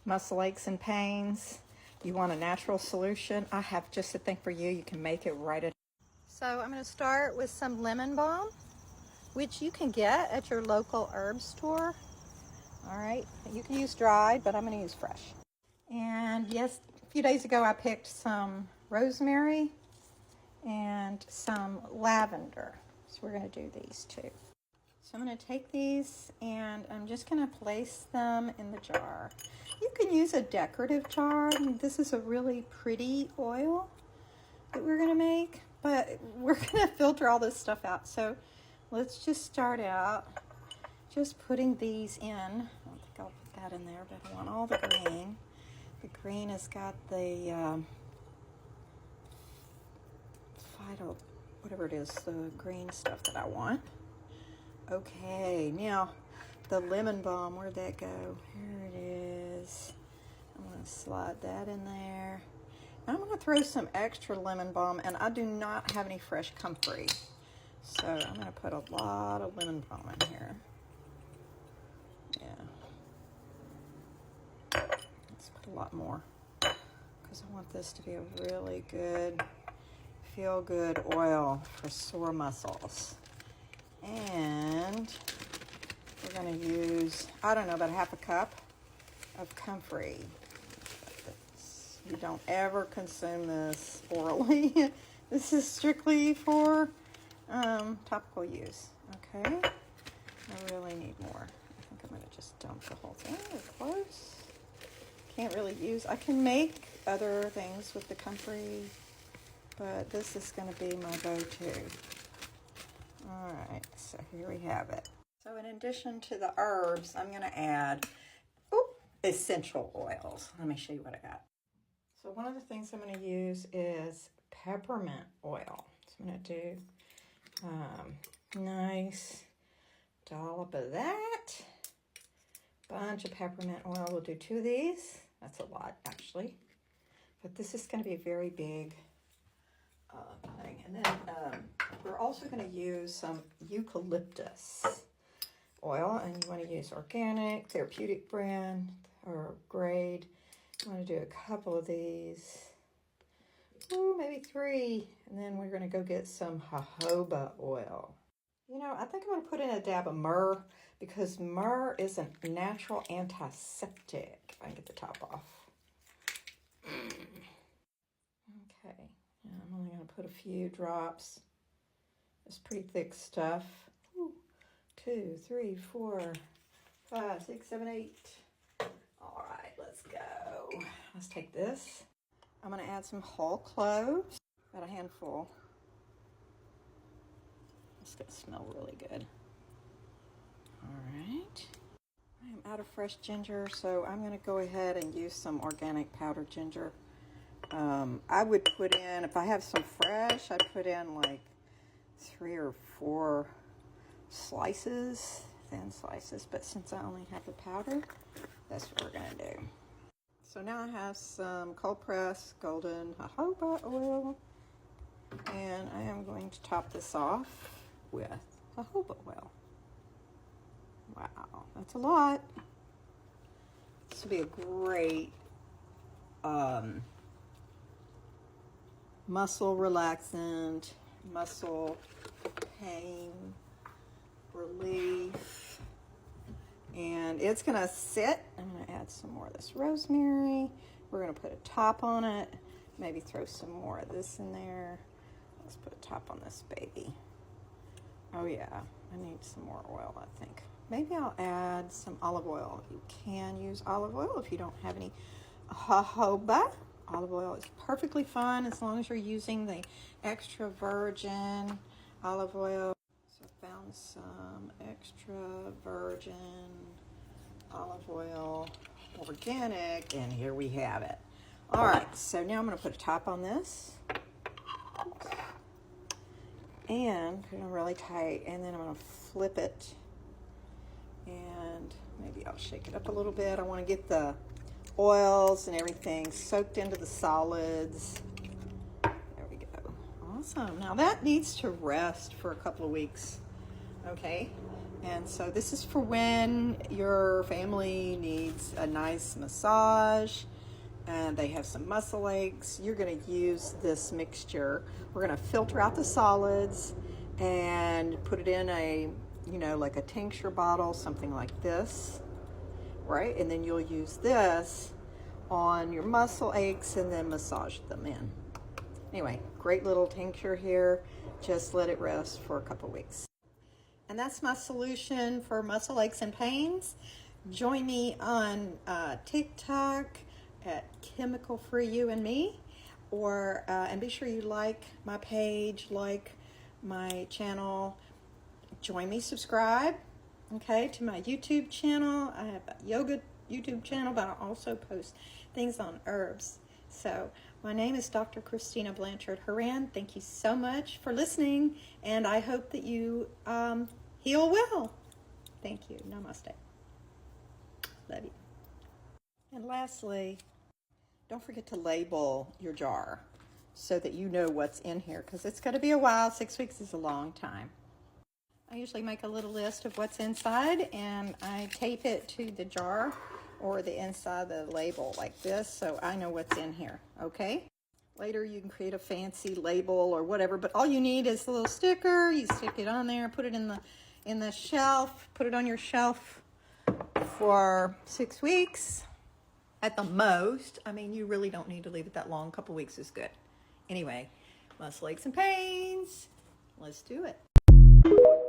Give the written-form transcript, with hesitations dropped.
muscle aches and pains, you want a natural solution, I have just the thing for you. You can make it right at home. So I'm going to start with some lemon balm, which you can get at your local herb store. All right, you can use dried, but I'm going to use fresh. And yes, a few days ago I picked some rosemary and some lavender. So we're going to do these two. So I'm going to take these and I'm just going to place them in the jar. You can use a decorative jar. This is a really pretty oil that we're going to make, but we're going to filter all this stuff out. So let's just start out just putting these in. I don't think I'll put that in there, but I want all the green. The green has got the phyto, whatever it is, the green stuff that I want. Okay, now the lemon balm, where'd that go? Here it is. I'm going to slide that in there. I'm going to throw some extra lemon balm, and I do not have any fresh comfrey. So I'm going to put a lot of lemon balm in here. Yeah. Let's put a lot more because I want this to be a really good, feel-good oil for sore muscles. And we're going to use, I don't know, about half a cup of comfrey. You don't ever consume this orally. This is strictly for topical use. Okay, I really need more. I think I'm going to just dump the whole thing. We're close. Can't really use, I can make other things with the comfrey, but this is going to be my go-to. All right, so here we have it. So in addition to the herbs, I'm going to add essential oils. Let me show you what I got. So one of the things I'm going to use is peppermint oil. So I'm going to do nice dollop of that. Bunch of peppermint oil. We'll do 2 of these. That's a lot, actually. But this is going to be a very big thing. And then we're also going to use some eucalyptus oil, and you want to use organic, therapeutic brand or grade. I'm going to do a couple of these. Ooh, maybe 3. And then we're going to go get some jojoba oil. You know, I think I'm going to put in a dab of myrrh because myrrh is a natural antiseptic. If I can get the top off. Okay. I'm only going to put a few drops. It's pretty thick stuff. 2, 3, 4, 5, 6, 7, 8. All right, let's go. Let's take this. I'm going to add some whole cloves. About a handful. It's going to smell really good. All right. I am out of fresh ginger, so I'm going to go ahead and use some organic powdered ginger. I would put in, if I have some fresh, I'd put in like 3 or 4 slices, thin slices. But since I only have the powder, that's what we're going to do. So now I have some cold pressed golden jojoba oil. And I am going to top this off with jojoba oil. Wow, that's a lot. This will be a great muscle relaxant, muscle pain relief. And it's going to sit. I'm going to add some more of this rosemary. We're going to put a top on it. Maybe throw some more of this in there. Let's put a top on this baby. Oh yeah, I need some more oil, I think. Maybe I'll add some olive oil. You can use olive oil if you don't have any jojoba. Olive oil is perfectly fine as long as you're using the extra virgin olive oil. So I found some extra virgin olive oil, organic, and here we have it. All right, so now I'm going to put a top on this. Oops. And put it on really tight, and then I'm going to flip it, and maybe I'll shake it up a little bit. I want to get the oils and everything soaked into the solids. There we go. Awesome. Now that needs to rest for a couple of weeks. Okay. And so this is for when your family needs a nice massage and they have some muscle aches. You're going to use this mixture. We're going to filter out the solids and put it in a, you know, like a tincture bottle, something like this, right? And then you'll use this on your muscle aches and then massage them in. Anyway, great little tincture here. Just let it rest for a couple weeks. And that's my solution for muscle aches and pains. Join me on TikTok at Chemical Free You and Me, or and be sure you like my page, like my channel. Join me, subscribe, okay, to my YouTube channel. I have a yoga YouTube channel, but I also post things on herbs. So my name is Dr. Christina Blanchard Horan. Thank you so much for listening, and I hope that you heal well. Thank you. Namaste. Love you. And lastly, don't forget to label your jar so that you know what's in here, because it's going to be a while. 6 weeks is a long time. I usually make a little list of what's inside, and I tape it to the jar or the inside of the label like this, so I know what's in here, okay? Later you can create a fancy label or whatever, but all you need is a little sticker. You stick it on there, put it in the shelf, put it on your shelf for 6 weeks at the most. I mean, you really don't need to leave it that long. A couple weeks is good. Anyway, muscle aches and pains, let's do it.